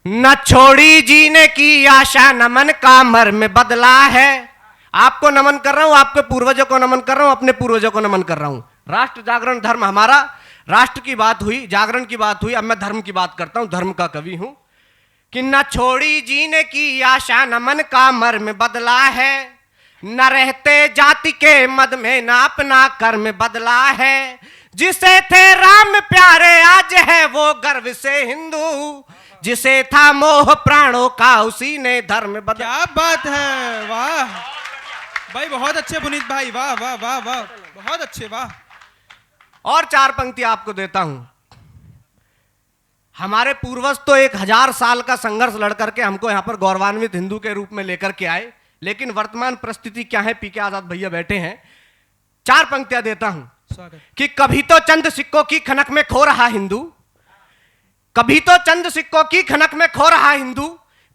न छोड़ी जीने की आशा, नमन का मर्म बदला है। आपको नमन कर रहा हूं, आपके पूर्वजों को नमन कर रहा हूं, अपने पूर्वजों को नमन कर रहा हूं। राष्ट्र जागरण धर्म हमारा। राष्ट्र की बात हुई, जागरण की बात हुई, अब मैं धर्म की बात करता हूं। धर्म का कवि हूं कि न छोड़ी जीने की आशा, नमन का मर्म बदला है। न रहते जाति के मद में, न अपना कर्म बदला है। जिसे थे राम प्यारे आज है वो गर्व से हिंदू। जिसे था मोह प्राणों का उसी ने धर्म बदला। क्या बात है, वाह भाई, बहुत अच्छे पुनीत भाई, वाह वाह वाह वाह, बहुत अच्छे, वाह। और चार पंक्ति आपको देता हूं। हमारे पूर्वज तो 1000 साल का संघर्ष लड़ करके हमको यहां पर गौरवान्वित हिंदू के रूप में लेकर के आए, लेकिन वर्तमान परिस्थिति क्या है? पीके आजाद भैया बैठे हैं। चार पंक्तियां देता हूं कि कभी तो चंद सिक्कों की खनक में खो रहा हिंदू, कभी तो चंद सिक्कों की खनक में खो रहा हिंदू,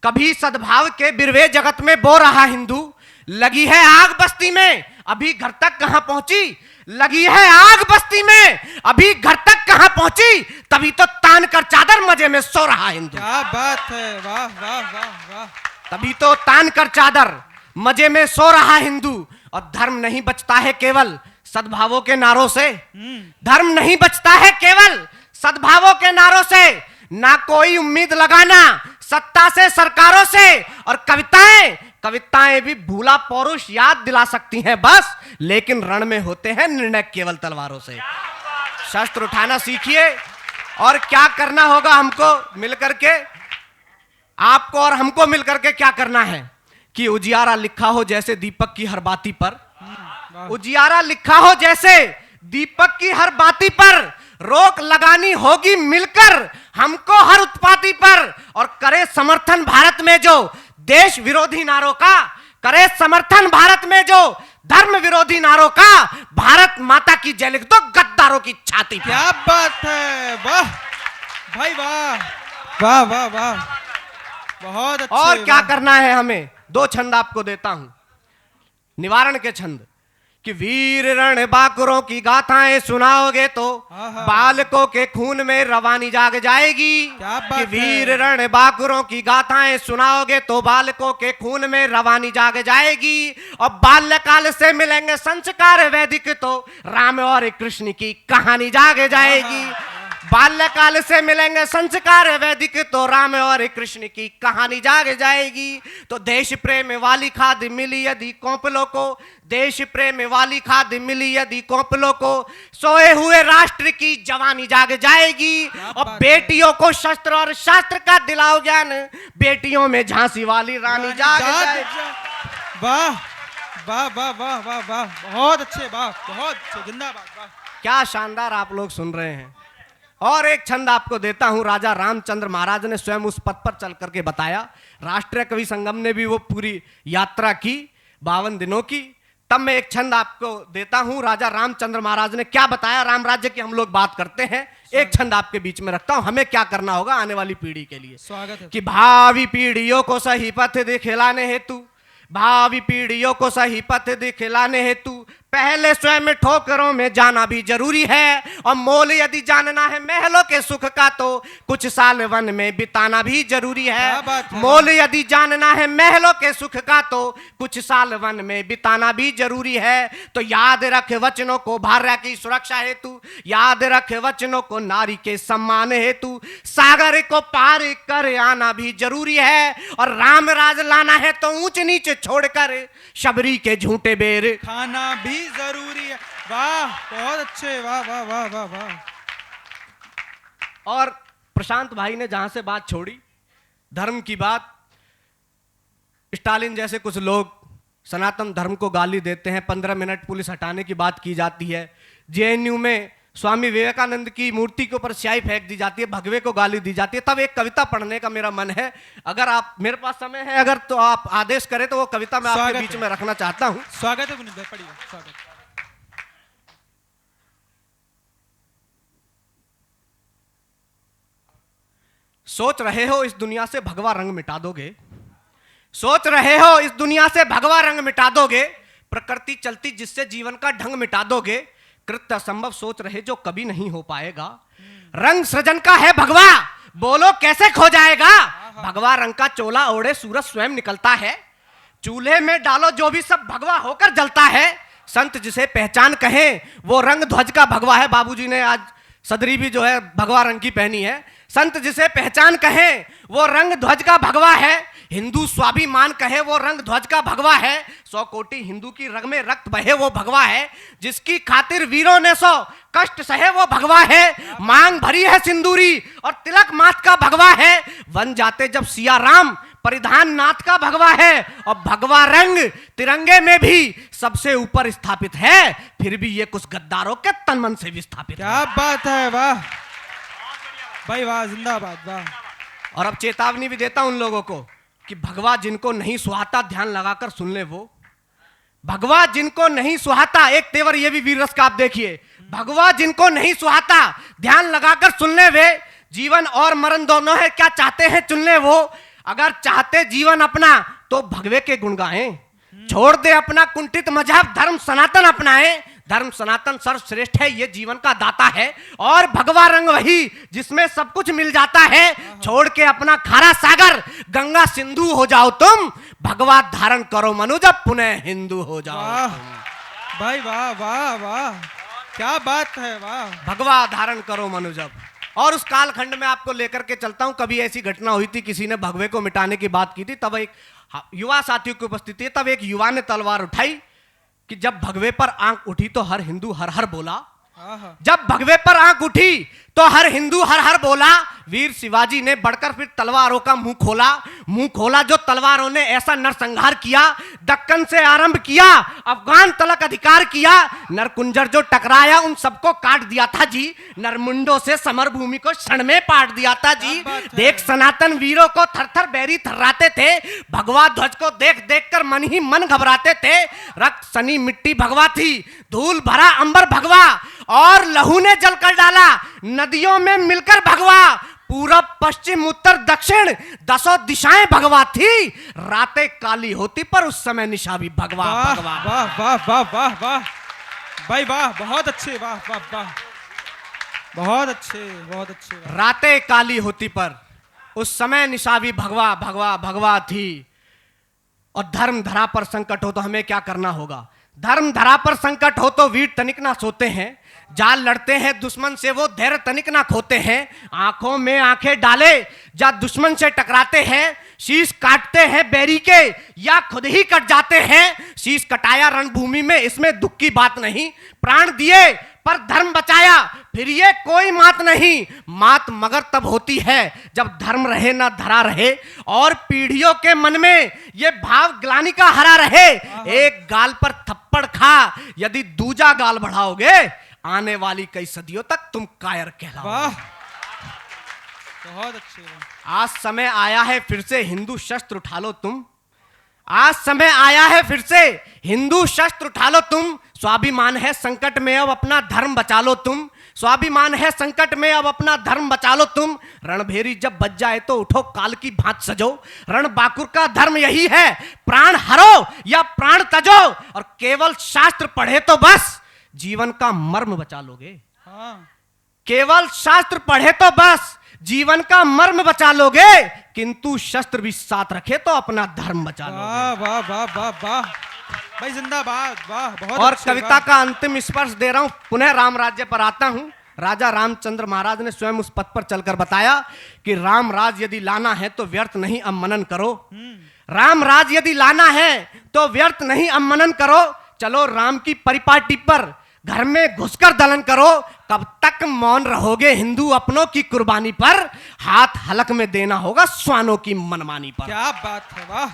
कभी सद्भाव के बिरवे जगत में बो रहा हिंदू। लगी है आग बस्ती में, अभी घर तक कहां पहुंची? लगी है आग बस्ती में, अभी घर तक कहां पहुंची? तभी तो तान कर चादर मजे में सो रहा हिंदू। क्या बात है, वाह वाह वाह वाह। तभी तो तान कर चादर मजे में सो रहा हिंदू। और धर्म नहीं बचता है केवल सद्भावों के नारों से। धर्म नहीं बचता है केवल सद्भावों के नारों से। ना कोई उम्मीद लगाना सत्ता से, सरकारों से। और कविताएं भी भूला पौरुष याद दिला सकती हैं बस, लेकिन रण में होते हैं निर्णय केवल तलवारों से। शस्त्र उठाना सीखिए। और क्या करना होगा हमको मिलकर के, आपको और हमको मिलकर के क्या करना है कि उजियारा लिखा हो जैसे दीपक की हर बाती पर, उजियारा लिखा हो जैसे दीपक की हर बाती पर। रोक लगानी होगी मिलकर हमको हर उत्पाती पर। और करे समर्थन भारत में जो देश विरोधी नारों का, करे समर्थन भारत में जो धर्म विरोधी नारों का। भारत माता की जय लिख दो गद्दारों की छाती पर। क्या बात है, वाह भाई, वाह वाह वाह वाह, बहुत अच्छे। और क्या करना है हमें? दो छंद आपको देता हूं, निवारण के छंद कि वीर रण बाकुरों की गाथाएं सुनाओगे तो बालकों के खून में रवानी जाग जाएगी। कि वीर रण बाकुरों की गाथाएं सुनाओगे तो बालकों के खून में रवानी जाग जाएगी। और बाल्यकाल से मिलेंगे संस्कार वैदिक तो राम और कृष्ण की कहानी जाग जाएगी। बाल्यकाल से मिलेंगे संस्कार वैदिक तो राम और कृष्ण की कहानी जाग जाएगी। तो देश प्रेम वाली खाद मिली यदि कौपलों को, देश प्रेम वाली खाद मिली यदि कौपलों को, सोए हुए राष्ट्र की जवानी जाग जाएगी। और बेटियों को शस्त्र और शास्त्र का दिलाओ ज्ञान, बेटियों में झांसी वाली रानी जाग जाएगी। वाह वाह वाह वाह वाह वाह, बहुत अच्छे, वाह बहुत अच्छे, जिंदाबाद, वाह। क्या शानदार आप लोग सुन रहे हैं। और एक छंद आपको देता हूं, राजा रामचंद्र महाराज ने स्वयं उस पथ पर चल करके बताया। राष्ट्रीय कवि संगम ने भी वो पूरी यात्रा की 52 दिनों की। तब मैं एक छंद आपको देता हूं, राजा रामचंद्र महाराज ने क्या बताया। राम राज्य की हम लोग बात करते हैं, एक छंद आपके बीच में रखता हूं, हमें क्या करना होगा आने वाली पीढ़ी के लिए। स्वागत है। कि भावी पीढ़ियों को सही पथ दिखलाने हेतु, भावी पीढ़ियों को सही पथ दिखलाने हेतु पहले स्वयं ठोकरों में जाना भी जरूरी है। और मोल यदि जानना है महलों के सुख का तो कुछ साल वन में बिताना भी जरूरी है। मोल यदि जानना है महलों के सुख का तो कुछ साल वन में बिताना भी जरूरी है। तो याद रख वचनों को भार्या की सुरक्षा हेतु, याद रख वचनों को नारी के सम्मान हेतु, सागर को पार कर आना भी जरूरी है। और राम राज लाना है तो ऊंच नीच छोड़कर शबरी के झूठे बेर खाना भी जरूरी है। वाह बहुत अच्छे, वाह वाह वाह वाह वाह। और प्रशांत भाई ने जहां से बात छोड़ी धर्म की बात, स्टालिन जैसे कुछ लोग सनातन धर्म को गाली देते हैं। 15 मिनट पुलिस हटाने की बात की जाती है। जेएनयू में स्वामी विवेकानंद की मूर्ति के ऊपर स्याही फेंक दी जाती है, भगवे को गाली दी जाती है। तब एक कविता पढ़ने का मेरा मन है, अगर आप, मेरे पास समय है अगर, तो आप आदेश करें तो वो कविता मैं आपके बीच में रखना चाहता हूं। स्वागत है पुनीत भाई, पढ़िए, स्वागत। सोच रहे हो इस दुनिया से भगवा रंग मिटा दोगे, सोच रहे हो इस दुनिया से भगवा रंग मिटा दोगे, प्रकृति चलती जिससे जीवन का ढंग मिटा दोगे। कृत्य असंभव सोच रहे जो कभी नहीं हो पाएगा। रंग सृजन का है भगवा, बोलो कैसे खो जाएगा। भगवा रंग का चोला ओढ़े सूरज स्वयं निकलता है, चूल्हे में डालो जो भी सब भगवा होकर जलता है। संत जिसे पहचान कहें वो रंग ध्वज का भगवा है। बाबूजी ने आज सदरी भी जो है भगवा रंग की पहनी है। संत जिसे पहचान कहें वो रंग ध्वज का भगवा है। हिंदू स्वाभिमान कहे वो रंग ध्वज का भगवा है। 100 कोटि हिंदू की रग में रक्त बहे वो भगवा है। जिसकी खातिर वीरों ने 100 कष्ट सहे वो भगवा है। मांग भरी है सिंदूरी और तिलक माथ का भगवा है। वन जाते जब सिया राम परिधान नाथ का भगवा है। और भगवा रंग तिरंगे में भी सबसे ऊपर स्थापित है। फिर भी ये कुछ गद्दारों के तन मन से विस्थापित। क्या बात है, वाह भाई वाह, जिंदाबाद, वाह। और अब चेतावनी भी देता हूं उन लोगों को कि भगवा जिनको नहीं सुहाता ध्यान लगाकर सुन ले। वो भगवा जिनको नहीं सुहाता, एक तेवर ये भी वीर रस का आप देखिए, भगवा जिनको नहीं सुहाता ध्यान लगाकर सुन ले। वे जीवन और मरण दोनों है, क्या चाहते हैं चुन ले। वो अगर चाहते जीवन अपना तो भगवे के गुण गाएं। छोड़ दे अपना कुंठित मजहब, धर्म सनातन अपनाएं। धर्म सनातन सर्वश्रेष्ठ है, ये जीवन का दाता है। और भगवा रंग वही जिसमें सब कुछ मिल जाता है। छोड़ के अपना खारा सागर गंगा सिंधु हो जाओ तुम। भगवा धारण करो मनुज, पुनः हिंदू हो जाओ। वाह भाई वाह वाह वाह, क्या बात है, वाह। भगवा धारण करो मनुजब। और उस कालखंड में आपको लेकर के चलता हूं। कभी ऐसी घटना हुई थी, किसी ने भगवे को मिटाने की बात की थी, तब एक युवा साथियों की उपस्थिति है। तब एक युवा ने तलवार उठाई कि जब भगवे पर आंख उठी तो हर हिंदू हर हर बोला। जब भगवे पर आंख उठी तो हर हिंदू हर हर बोला। वीर शिवाजी ने बढ़कर फिर तलवारों का मुंह खोला जो तलवारों ने ऐसा नरसंहार किया। दक्कन से आरंभ किया, अफगान तलक अधिकार किया। नरकुंजर जो टकराया उन सबको काट दिया था जी। नरमुंडों से समर भूमि को क्षण में पाट दिया था जी। देख सनातन वीरों को थर थर बैरी थर्राते थे। भगवा ध्वज को देख देख कर मन ही मन घबराते थे। रक्त सनी मिट्टी भगवा थी, धूल भरा अंबर भगवा, और लहू ने जल कर डाला नदियों में मिलकर भगवा। पूरब पश्चिम उत्तर दक्षिण 10 दिशाएं भगवा थी। रातें काली होती पर उस समय निशा भी भगवा भगवा। वाह वाह वाह वाह वाह भाई वाह, बहुत अच्छे, वाह वाह वाह, बहुत अच्छे बहुत अच्छे। रातें काली होती पर उस समय निशा भी भगवा भगवा भगवा थी। और धर्म धरा पर संकट हो तो हमें क्या करना होगा? धर्म धरा पर संकट हो तो वीर तनिक ना सोते हैं। जाल लड़ते हैं दुश्मन से वो धैर्य तनिक ना खोते हैं। आंखों में आंखें डाले जा दुश्मन से टकराते हैं। शीश काटते हैं बैरी के या खुद ही कट जाते हैं। शीश कटाया रणभूमि में, इसमें दुख की बात नहीं। प्राण दिए पर धर्म बचाया, फिर ये कोई मात नहीं। मात मगर तब होती है जब धर्म रहे ना धरा रहे, और पीढ़ियों के मन में ये भाव ग्लानि का हरा रहे। एक गाल पर थप्पड़ खा यदि दूजा गाल बढ़ाओगे, आने वाली कई सदियों तक तुम कायर कहलाओगे। वाह बहुत अच्छे। आज समय आया है फिर से हिंदू शस्त्र उठा लो तुम। आज समय आया है फिर से हिंदू शस्त्र उठा लो तुम। स्वाभिमान है संकट में, अब अपना धर्म बचा लो तुम। स्वाभिमान है संकट में, अब अपना धर्म बचा लो तुम। रणभेरी जब बच जाए तो उठो काल की भांत सजो। रण बाकुर का धर्म यही है, प्राण हरो या प्राण तजो। और केवल शास्त्र पढ़े तो बस जीवन का मर्म बचा लोगे। केवल शास्त्र पढ़े तो बस जीवन का मर्म बचा लोगे, किंतु शस्त्र भी साथ रखे तो अपना धर्म बचा लोगे। वाह वाह वाह वाह वाह भाई, जिंदाबाद, वाह बहुत और अच्छे, कविता का अंतिम स्पर्श दे रहा हूं। पुनः राम राज्य पर आता हूं। राजा रामचंद्र महाराज ने स्वयं उस पथ पर चलकर बताया कि राम राज यदि लाना है तो व्यर्थ नहीं अब मनन करो। राम राज यदि लाना है तो व्यर्थ नहीं अब मनन करो। चलो राम की परिपाटी पर घर में घुसकर दलन करो। कब तक मौन रहोगे हिंदू अपनों की कुर्बानी पर? हाथ हलक में देना होगा स्वानों की मनमानी पर। क्या बात है, वाह।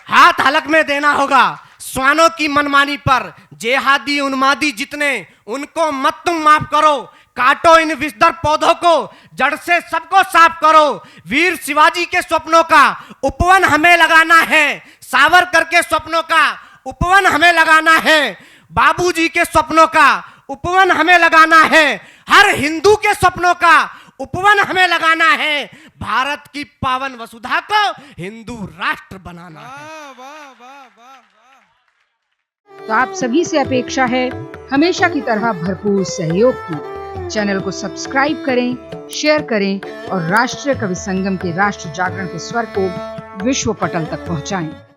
हाथ हलक में देना होगा स्वानों की मनमानी पर। जेहादी उन्मादी जितने उनको मत तुम माफ करो। काटो इन विषधर पौधों को, जड़ से सबको साफ करो। वीर शिवाजी के स्वप्नों का उपवन हमें लगाना है। सावरकर के स्वप्नों का उपवन हमें लगाना है। बाबूजी के स्वप्नों का उपवन हमें लगाना है। हर हिंदू के स्वप्नों का उपवन हमें लगाना है। भारत की पावन वसुधा को हिंदू राष्ट्र बनाना है। वाह वाह वाह वाह वाह। तो आप सभी से अपेक्षा है हमेशा की तरह भरपूर सहयोग की। चैनल को सब्सक्राइब करें, शेयर करें और राष्ट्रीय कवि संगम के राष्ट्र जागरण के स्वर को विश्व पटल तक पहुंचाएं।